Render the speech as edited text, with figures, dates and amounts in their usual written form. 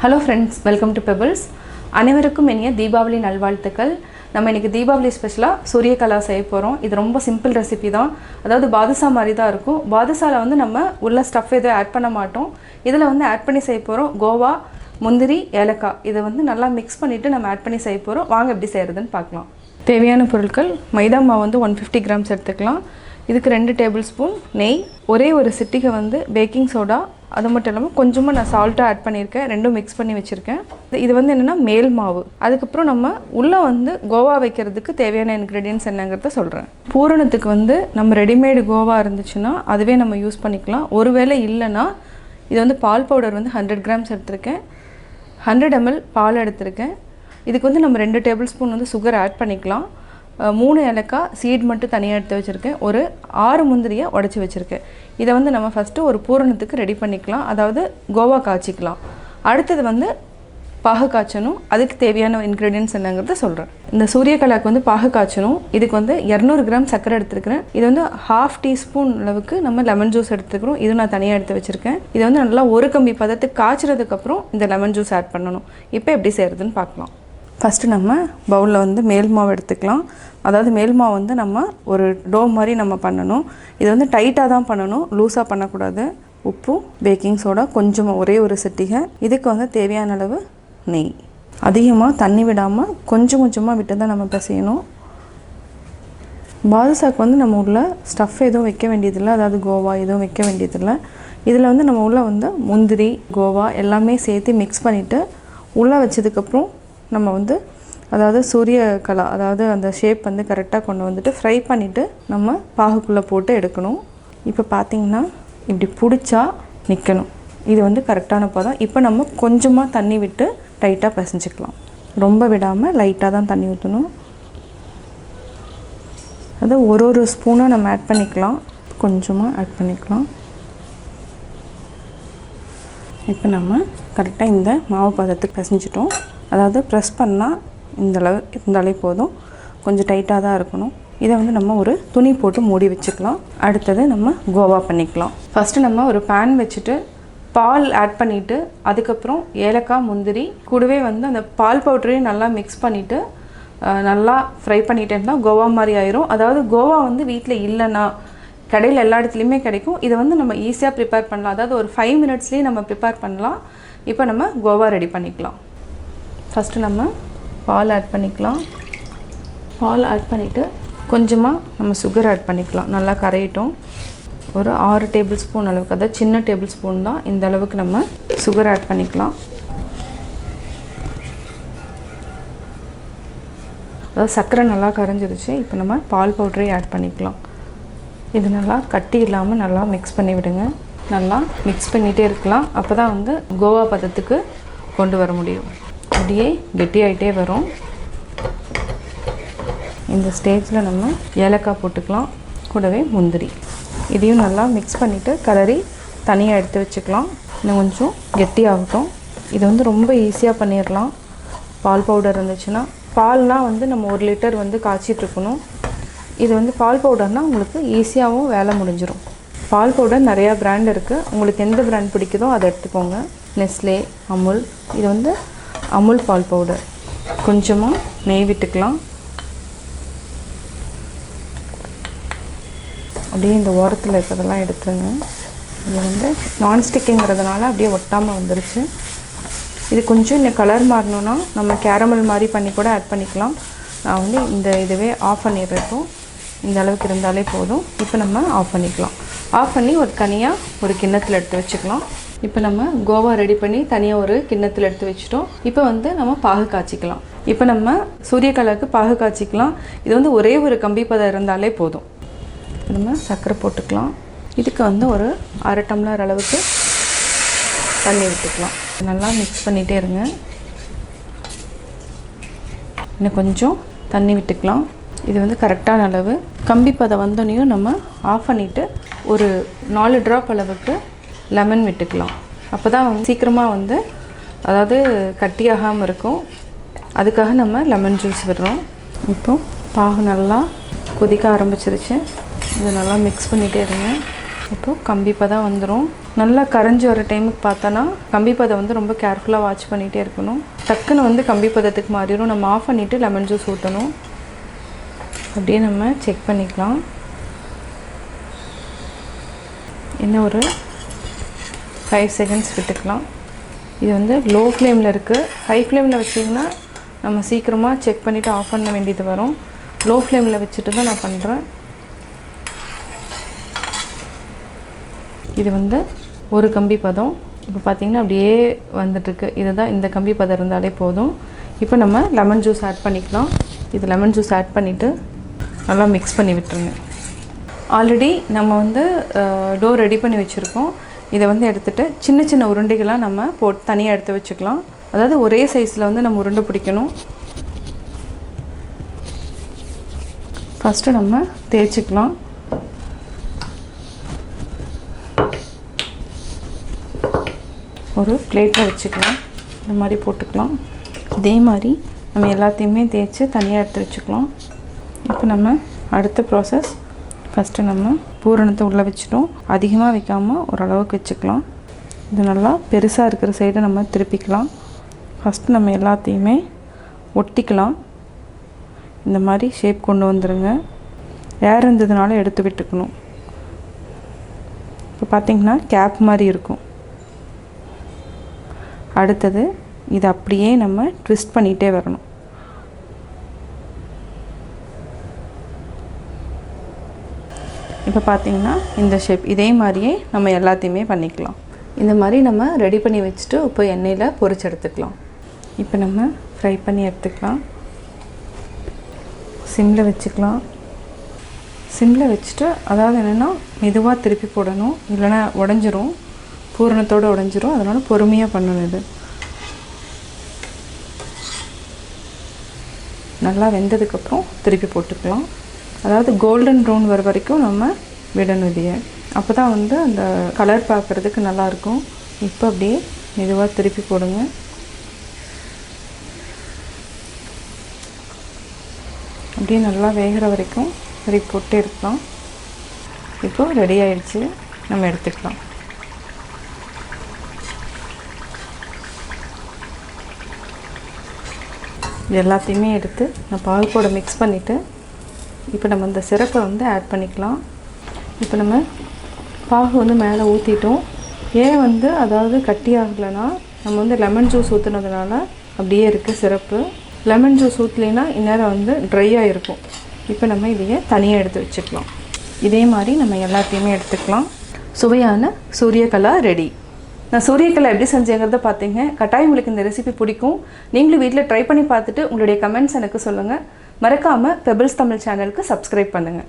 Hello friends, welcome to Pebbles. அனைவருக்கும் இனிய தீபாவளி நல்வாழ்த்துக்கள். நம்ம இன்னைக்கு தீபாவளி ஸ்பெஷலா சூரியகலா செய்ய போறோம். இது ரொம்ப சிம்பிள் ரெசிபி தான். அதாவது பாதுஷா மாதிரி தான் இருக்கும். பாதுஷால வந்து நம்ம உள்ள ஸ்டஃப் எதுவும் ஆட் பண்ண மாட்டோம். இதில் வந்து ஆட் பண்ணி செய்ய போறோம் கோவா, முந்திரி, ஏலக்காய். இதை வந்து நல்லா மிக்ஸ் பண்ணிட்டு நம்ம ஆட் பண்ணி செய்ய போறோம். வாங்க எப்படி செய்யறதுன்னு பார்க்கலாம். தேவையான பொருட்கள் மைதா மாவு வந்து 150 கிராம்ஸ் எடுத்துக்கலாம். இதுக்கு 2 டேபிள் ஸ்பூன் நெய், ஒரே ஒரு சிட்டிகை வந்து பேக்கிங் சோடா, அது மட்டும் இல்லாமல் கொஞ்சமாக நான் சால்ட்டாக ஆட் பண்ணியிருக்கேன். ரெண்டும் மிக்ஸ் பண்ணி வச்சுருக்கேன். இது வந்து என்னென்னா மேல் மாவு. அதுக்கப்புறம் நம்ம உள்ளே வந்து கோவா வைக்கிறதுக்கு தேவையான இன்க்ரீடியன்ட்ஸ் என்னங்கிறத சொல்கிறேன். பூரணத்துக்கு வந்து நம்ம ரெடிமேடு கோவா இருந்துச்சுன்னா அதுவே நம்ம யூஸ் பண்ணிக்கலாம். ஒருவேளை இல்லைன்னா இது வந்து பால் பவுடர் வந்து 100 கிராம்ஸ் எடுத்திருக்கேன். 100 ml பால் எடுத்திருக்கேன். இதுக்கு வந்து நம்ம 2 டேபிள் ஸ்பூன் வந்து சுகர் ஆட் பண்ணிக்கலாம். 3 ஏலக்காய் சீட் மட்டும் தனியாக எடுத்து வச்சுருக்கேன். ஒரு 6 முந்திரியை உடச்சி வச்சுருக்கேன். இதை வந்து நம்ம ஃபஸ்ட்டு ஒரு பூரணத்துக்கு ரெடி பண்ணிக்கலாம். அதாவது கோவா காய்ச்சிக்கலாம். அடுத்தது வந்து பாகு காய்ச்சணும். அதுக்கு தேவையான இன்க்ரீடியன்ட்ஸ் என்னங்கிறத சொல்கிறேன். இந்த சூரியகலாக்கு வந்து பாகு காய்ச்சணும். இதுக்கு வந்து 200 கிராம் சர்க்கரை எடுத்துருக்கிறேன். இது வந்து 1/2 டீஸ்பூன் அளவுக்கு நம்ம லெமன் ஜூஸ் எடுத்துக்கிறோம். இது நான் தனியாக எடுத்து வச்சுருக்கேன். இதை வந்து நல்லா ஒரு கம்பி பதத்துக்கு காய்ச்சறதுக்கப்புறம் இந்த லெமன் ஜூஸ் ஆட் பண்ணணும். இப்போ எப்படி செய்கிறதுன்னு பார்க்கலாம். ஃபஸ்ட்டு நம்ம பவுலில் வந்து மேல் மாவு எடுத்துக்கலாம். அதாவது மேல் மாவு வந்து நம்ம ஒரு டோ மாதிரி நம்ம பண்ணணும். இது வந்து டைட்டாக தான் பண்ணணும், லூஸாக பண்ணக்கூடாது. உப்பு, பேக்கிங் சோடா கொஞ்சமாக, ஒரே ஒரு சிட்டிகை. இதுக்கு வந்து தேவையான அளவு நெய். அதிகமாக தண்ணி விடாமல் கொஞ்சம் கொஞ்சமாக விட்டு தான் நம்ம பிசையணும். பாதுஷாக்கு வந்து நம்ம உள்ள ஸ்டஃப் எதுவும் வைக்க வேண்டியதில்லை, அதாவது கோவா எதுவும் வைக்க வேண்டியதில்லை. இதில் வந்து நம்ம உள்ளே வந்து முந்திரி, கோவா எல்லாமே சேர்த்து மிக்ஸ் பண்ணிவிட்டு உள்ளே வச்சதுக்கப்புறம் நம்ம வந்து அதாவது சூரியகலா, அதாவது அந்த ஷேப் வந்து கரெக்டாக கொண்டு வந்துட்டு ஃப்ரை பண்ணிவிட்டு நம்ம பாகுக்குள்ளே போட்டு எடுக்கணும். இப்போ பார்த்திங்கன்னா இப்படி பிடிச்சா நிற்கணும். இது வந்து கரெக்டான பதம். இப்போ நம்ம கொஞ்சமாக தண்ணி விட்டு டைட்டாக பிசைஞ்சிக்கலாம். ரொம்ப விடாமல் லைட்டாக தான் தண்ணி ஊற்றணும். அது ஒரு ஸ்பூனாக நம்ம ஆட் பண்ணிக்கலாம். கொஞ்சமாக ஆட் பண்ணிக்கலாம். இப்போ நம்ம கரெக்டாக இந்த மாவு பதத்துக்கு பிசைஞ்சிட்டோம். அதாவது ப்ரெஸ் பண்ணால் இருந்தாலே போதும். கொஞ்சம் டைட்டாக தான் இருக்கணும். இதை வந்து நம்ம ஒரு துணி போட்டு மூடி வச்சுக்கலாம். அடுத்தது நம்ம கோவா பண்ணிக்கலாம். ஃபஸ்ட்டு நம்ம ஒரு பேன் வச்சுட்டு பால் ஆட் பண்ணிவிட்டு அதுக்கப்புறம் ஏலக்காய், முந்திரி கூடவே வந்து அந்த பால் பவுடரையும் நல்லா மிக்ஸ் பண்ணிவிட்டு நல்லா ஃப்ரை பண்ணிட்டேன்னா கோவா மாதிரி ஆயிரும். அதாவது கோவா வந்து வீட்டில் இல்லைன்னா கடையில் எல்லா இடத்துலையுமே கிடைக்கும். இதை வந்து நம்ம ஈஸியாக ப்ரிப்பேர் பண்ணலாம். அதாவது ஒரு 5 மினிட்ஸ்லேயே நம்ம ப்ரிப்பேர் பண்ணலாம். இப்போ நம்ம கோவா ரெடி பண்ணிக்கலாம். ஃபஸ்ட்டு நம்ம பால் ஆட் பண்ணிக்கலாம். பால் ஆட் பண்ணிவிட்டு கொஞ்சமாக நம்ம சுகர் ஆட் பண்ணிக்கலாம். நல்லா கரையிட்டோம். ஒரு 6 டேபிள் ஸ்பூன் அளவுக்கு, அதாவது சின்ன டேபிள் ஸ்பூன் தான், இந்த அளவுக்கு நம்ம சுகர் ஆட் பண்ணிக்கலாம். அதாவது சர்க்கரை நல்லா கரைஞ்சிருச்சு. இப்போ நம்ம பால் பவுடரை ஆட் பண்ணிக்கலாம். இது நல்லா கட்டி இல்லாமல் நல்லா மிக்ஸ் பண்ணி விடுங்க. நல்லா மிக்ஸ் பண்ணிகிட்டே இருக்கலாம். அப்போ தான் வந்து கோவா பதத்துக்கு கொண்டு வர முடியும். அப்படியே கெட்டியாகிட்டே வரும். இந்த ஸ்டேஜில் நம்ம ஏலக்காய் போட்டுக்கலாம், கூடவே முந்திரி. இதையும் நல்லா மிக்ஸ் பண்ணிவிட்டு கலரி தனியாக எடுத்து வச்சுக்கலாம். இன்னும் கொஞ்சம் கெட்டியாகட்டும். இது வந்து ரொம்ப ஈஸியாக பண்ணிடலாம். பால் பவுடர் இருந்துச்சுன்னா, பால்னால் வந்து நம்ம 1 லிட்டர் வந்து காய்ச்சிட்ருக்கணும். இது வந்து பால் பவுடர்னால் உங்களுக்கு ஈஸியாகவும் வேலை முடிஞ்சிடும். பால் பவுடர் நிறையா பிராண்ட் இருக்குது. உங்களுக்கு எந்த பிராண்ட் பிடிக்குதோ அதை எடுத்துக்கோங்க. நெஸ்லே, அமுல். இது வந்து அமுல் பால் பவுடர். கொஞ்சமாக நெய் விட்டுக்கலாம். அப்படியே இந்த ஓரத்தில் இருக்கிறதெல்லாம் எடுத்துருங்க. இது வந்து நான்ஸ்டிக்குங்கிறதுனால அப்படியே ஒட்டாமல் வந்துருச்சு. இது கொஞ்சம் இந்த கலர் மாறணுன்னா நம்ம கேரமல் மாதிரி பண்ணி கூட ஆட் பண்ணிக்கலாம். நான் வந்து இதுவே ஆஃப் பண்ணிடுறோம். இந்த அளவுக்கு இருந்தாலே போதும். இப்போ நம்ம ஆஃப் பண்ணிக்கலாம். ஆஃப் பண்ணி ஒரு தனியாக ஒரு கிண்ணத்தில் எடுத்து வச்சுக்கலாம். இப்போ நம்ம கோவா ரெடி பண்ணி தனியாக ஒரு கிண்ணத்தில் எடுத்து வச்சுட்டோம். இப்போ வந்து நம்ம பாகு காய்ச்சிக்கலாம். இப்போ நம்ம சூரியகலாக்கு பாகு காய்ச்சிக்கலாம். இது வந்து ஒரே ஒரு கம்பி பதம் இருந்தாலே போதும். நம்ம சர்க்கரை போட்டுக்கலாம். இதுக்கு வந்து ஒரு 1/2 டம்ளர் அளவுக்கு தண்ணி விட்டுக்கலாம். நல்லா மிக்ஸ் பண்ணிகிட்டே இருங்க. இன்னும் கொஞ்சம் தண்ணி விட்டுக்கலாம். இது வந்து கரெக்டான அளவு. கம்பி பதம் வந்தோடனையும் நம்ம ஆஃப் பண்ணிவிட்டு ஒரு 4 ட்ராப் அளவுக்கு லெமன் விட்டுக்கலாம். அப்போ தான் வந்து சீக்கிரமாக வந்து அதாவது கட்டியாகாமல் இருக்கும். அதுக்காக நம்ம லெமன் ஜூஸ் விடுறோம். இப்போது பாகு நல்லா கொதிக்க ஆரம்பிச்சிருச்சு. இதை நல்லா மிக்ஸ் பண்ணிகிட்டே இருங்க. இப்போது கம்பி பதம் வந்துடும். நல்லா கரைஞ்சி வர டைமுக்கு பார்த்தோன்னா கம்பி பதம் வந்து ரொம்ப கேர்ஃபுல்லாக வாட்ச் பண்ணிகிட்டே இருக்கணும். டக்குன்னு வந்து கம்பி பதத்துக்கு மாறிடும். நம்ம ஆஃப் பண்ணிவிட்டு லெமன் ஜூஸ் ஊற்றணும். அப்படியே நம்ம செக் பண்ணிக்கலாம். இன்னும் ஒரு 5 செகண்ட்ஸ் விட்டுக்கலாம். இது வந்து லோ ஃப்ளேமில் இருக்குது. ஹை ஃப்ளேமில் வச்சிங்கன்னா நம்ம சீக்கிரமாக செக் பண்ணிவிட்டு ஆஃப் பண்ண வேண்டியது வரும். லோ ஃப்ளேமில் வச்சுட்டு தான் நான் பண்ணுறேன். இது வந்து ஒரு கம்பி பதம். இப்போ பார்த்திங்கன்னா அப்படியே வந்துட்டுருக்கு. இதுதான் இந்த கம்பி பதம் இருந்தாலே போதும். இப்போ நம்ம லெமன் ஜூஸ் ஆட் பண்ணிக்கலாம். இது லெமன் ஜூஸ் ஆட் பண்ணிவிட்டு நல்லா மிக்ஸ் பண்ணி விட்டுருங்க. ஆல்ரெடி நம்ம வந்து டோ ரெடி பண்ணி வச்சுருக்கோம். இதை வந்து எடுத்துகிட்டு சின்ன சின்ன உருண்டைகளாக நம்ம போட்டு தனியாக எடுத்து வச்சுக்கலாம். அதாவது ஒரே சைஸில் வந்து நம்ம உருண்டை பிடிக்கணும். ஃபஸ்ட்டு நம்ம தேய்ச்சிக்கலாம். ஒரு பிளேட்டில் வச்சுக்கலாம். இந்த மாதிரி போட்டுக்கலாம். இதே மாதிரி நம்ம எல்லாத்தையுமே தேய்ச்சி தனியாக எடுத்து வச்சுக்கலாம். இப்போ நம்ம அடுத்த ப்ராசஸ், ஃபஸ்ட்டு நம்ம பூரணத்தை உள்ளே வச்சுட்டோம். அதிகமாக வைக்காமல் ஓரளவுக்கு வச்சுக்கலாம். இது நல்லா பெருசாக இருக்கிற சைடை நம்ம திருப்பிக்கலாம். ஃபஸ்ட்டு நம்ம எல்லாத்தையுமே ஒட்டிக்கலாம். இந்த மாதிரி ஷேப் கொண்டு வந்துடுங்க. ஏர் இருந்ததுனால எடுத்து விட்டுக்கணும். இப்போ பார்த்திங்கன்னா கேப் மாதிரி இருக்கும். அடுத்தது இதை அப்படியே நம்ம ட்விஸ்ட் பண்ணிகிட்டே வரணும். இப்போ பார்த்திங்கன்னா இந்த ஷேப் இதே மாதிரியே நம்ம எல்லாத்தையுமே பண்ணிக்கலாம். இந்த மாதிரி நம்ம ரெடி பண்ணி வச்சுட்டு இப்போ எண்ணெயில் பொரிச்சு எடுத்துக்கலாம். இப்போ நம்ம ஃப்ரை பண்ணி எடுத்துக்கலாம். சிம்மில் வச்சுக்கலாம். சிம்மில் வச்சுட்டு, அதாவது என்னென்னா மெதுவாக திருப்பி போடணும், இல்லைன்னா உடஞ்சிரும், பூரணத்தோடு உடஞ்சிரும். அதனால் பொறுமையாக பண்ணணும். இது நல்லா வெந்ததுக்கப்புறம் திருப்பி போட்டுக்கலாம். அதாவது கோல்டன் ப்ரௌன் வர வரைக்கும் நம்ம விடணும் இதையே. அப்போ தான் வந்து அந்த கலர் பார்க்குறதுக்கு நல்லாயிருக்கும். இப்போ அப்படியே மெதுவாக திருப்பி போடுங்க. அப்படியே நல்லா வேகிற வரைக்கும் திருப்பி போட்டே இருக்கலாம். இப்போ ரெடி ஆகிடுச்சு. நம்ம எடுத்துக்கலாம். இது எல்லாத்தையுமே எடுத்து நான் பால் கூட மிக்ஸ் பண்ணிவிட்டு இப்போ நம்ம இந்த சிரப்பை வந்து ஆட் பண்ணிக்கலாம். இப்போ நம்ம பாகு வந்து மேலே ஊற்றிட்டோம். ஏன் வந்து அதாவது கட்டி ஆகலைன்னா நம்ம வந்து லெமன் ஜூஸ் ஊற்றுனதுனால அப்படியே இருக்குது சிரப்பு. லெமன் ஜூஸ் ஊற்றலைன்னா இந்நேரம் வந்து ட்ரையாக இருக்கும். இப்போ நம்ம இதையே தனியாக எடுத்து வச்சுக்கலாம். இதே மாதிரி நம்ம எல்லாத்தையுமே எடுத்துக்கலாம். சுவையான சூரியகலா ரெடி. நான் சூரியகலா எப்படி செஞ்சேங்கிறத பார்த்தீங்க. கட்டாயம் உங்களுக்கு இந்த ரெசிபி பிடிக்கும். நீங்களும் வீட்டில் ட்ரை பண்ணி பார்த்துட்டு உங்களுடைய கமெண்ட்ஸ் எனக்கு சொல்லுங்கள். மறக்காமல் பெபிள்ஸ் தமிழ் சேனலுக்கு சப்ஸ்கிரைப் பண்ணுங்கள்.